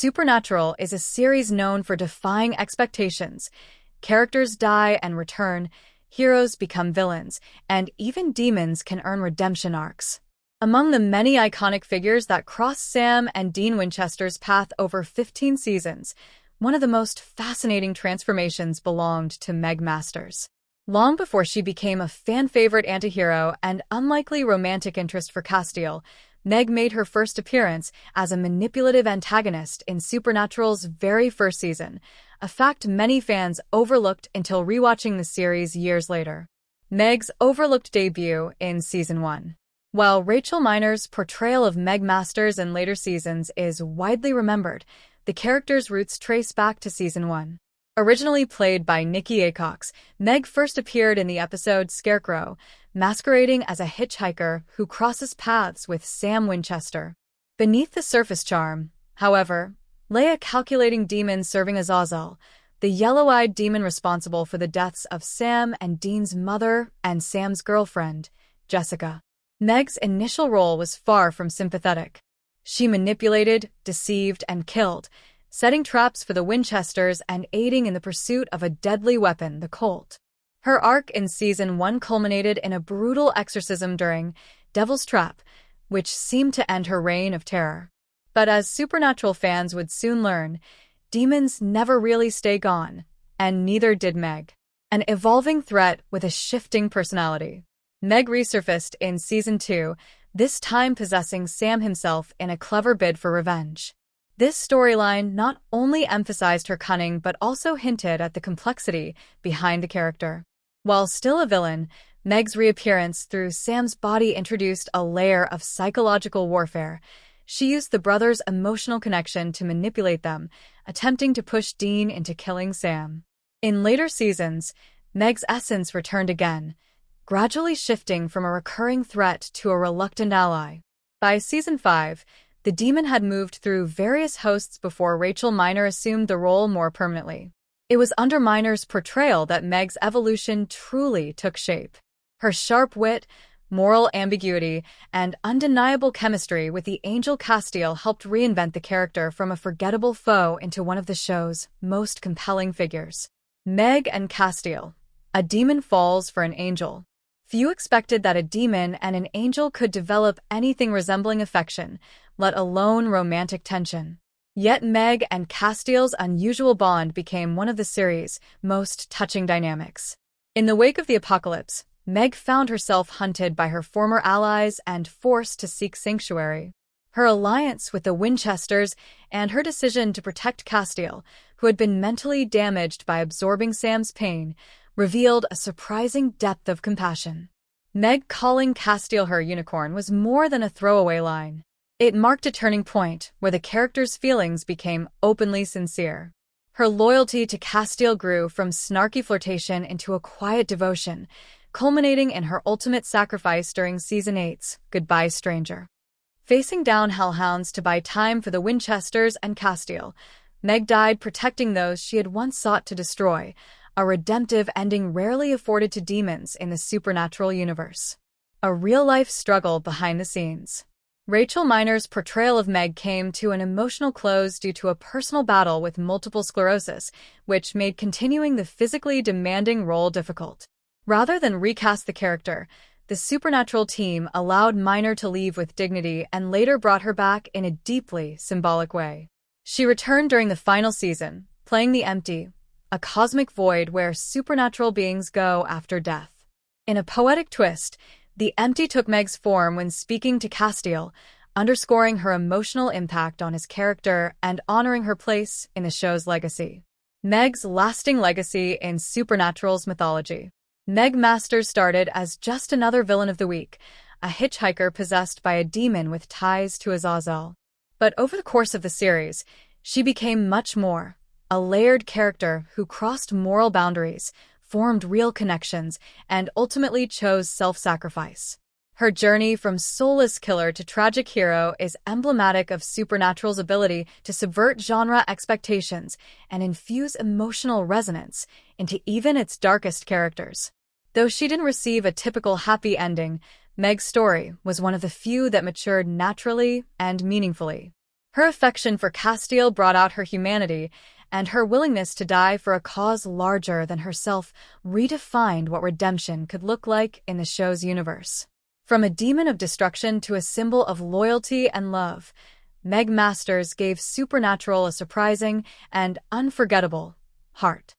Supernatural is a series known for defying expectations. Characters die and return, heroes become villains, and even demons can earn redemption arcs. Among the many iconic figures that crossed Sam and Dean Winchester's path over 15 seasons, one of the most fascinating transformations belonged to Meg Masters. Long before she became a fan-favorite antihero and unlikely romantic interest for Castiel, Meg made her first appearance as a manipulative antagonist in Supernatural's very first season, a fact many fans overlooked until rewatching the series years later. Meg's overlooked debut in Season 1. While Rachel Miner's portrayal of Meg Masters in later seasons is widely remembered, the character's roots trace back to Season 1. Originally played by Nicki Aycox, Meg first appeared in the episode Scarecrow, masquerading as a hitchhiker who crosses paths with Sam Winchester. Beneath the surface charm, however, lay a calculating demon serving Azazel, the yellow-eyed demon responsible for the deaths of Sam and Dean's mother and Sam's girlfriend, Jessica. Meg's initial role was far from sympathetic. She manipulated, deceived, and killed, setting traps for the Winchesters and aiding in the pursuit of a deadly weapon, the Colt. Her arc in Season 1 culminated in a brutal exorcism during Devil's Trap, which seemed to end her reign of terror. But as Supernatural fans would soon learn, demons never really stay gone, and neither did Meg. An evolving threat with a shifting personality. Meg resurfaced in Season 2, this time possessing Sam himself in a clever bid for revenge. This storyline not only emphasized her cunning but also hinted at the complexity behind the character. While still a villain, Meg's reappearance through Sam's body introduced a layer of psychological warfare. She used the brothers' emotional connection to manipulate them, attempting to push Dean into killing Sam. In later seasons, Meg's essence returned again, gradually shifting from a recurring threat to a reluctant ally. By Season 5, the demon had moved through various hosts before Rachel Miner assumed the role more permanently. It was under Miner's portrayal that Meg's evolution truly took shape. Her sharp wit, moral ambiguity, and undeniable chemistry with the angel Castiel helped reinvent the character from a forgettable foe into one of the show's most compelling figures. Meg and Castiel. A demon falls for an angel. Few expected that a demon and an angel could develop anything resembling affection, let alone romantic tension. Yet Meg and Castiel's unusual bond became one of the series' most touching dynamics. In the wake of the apocalypse, Meg found herself hunted by her former allies and forced to seek sanctuary. Her alliance with the Winchesters and her decision to protect Castiel, who had been mentally damaged by absorbing Sam's pain, revealed a surprising depth of compassion. Meg calling Castiel her unicorn was more than a throwaway line. It marked a turning point where the character's feelings became openly sincere. Her loyalty to Castiel grew from snarky flirtation into a quiet devotion, culminating in her ultimate sacrifice during Season 8's Goodbye Stranger. Facing down hellhounds to buy time for the Winchesters and Castiel, Meg died protecting those she had once sought to destroy, a redemptive ending rarely afforded to demons in the Supernatural universe. A real-life struggle behind the scenes. Rachel Miner's portrayal of Meg came to an emotional close due to a personal battle with multiple sclerosis, which made continuing the physically demanding role difficult. Rather than recast the character, the Supernatural team allowed Miner to leave with dignity and later brought her back in a deeply symbolic way. She returned during the final season, playing the Empty, a cosmic void where supernatural beings go after death. In a poetic twist, the Empty took Meg's form when speaking to Castiel, underscoring her emotional impact on his character and honoring her place in the show's legacy. Meg's lasting legacy in Supernatural's mythology. Meg Masters started as just another villain of the week, a hitchhiker possessed by a demon with ties to Azazel. But over the course of the series, she became much more. A layered character who crossed moral boundaries, formed real connections, and ultimately chose self-sacrifice. Her journey from soulless killer to tragic hero is emblematic of Supernatural's ability to subvert genre expectations and infuse emotional resonance into even its darkest characters. Though she didn't receive a typical happy ending, Meg's story was one of the few that matured naturally and meaningfully. Her affection for Castiel brought out her humanity, and her willingness to die for a cause larger than herself redefined what redemption could look like in the show's universe. From a demon of destruction to a symbol of loyalty and love, Meg Masters gave Supernatural a surprising and unforgettable heart.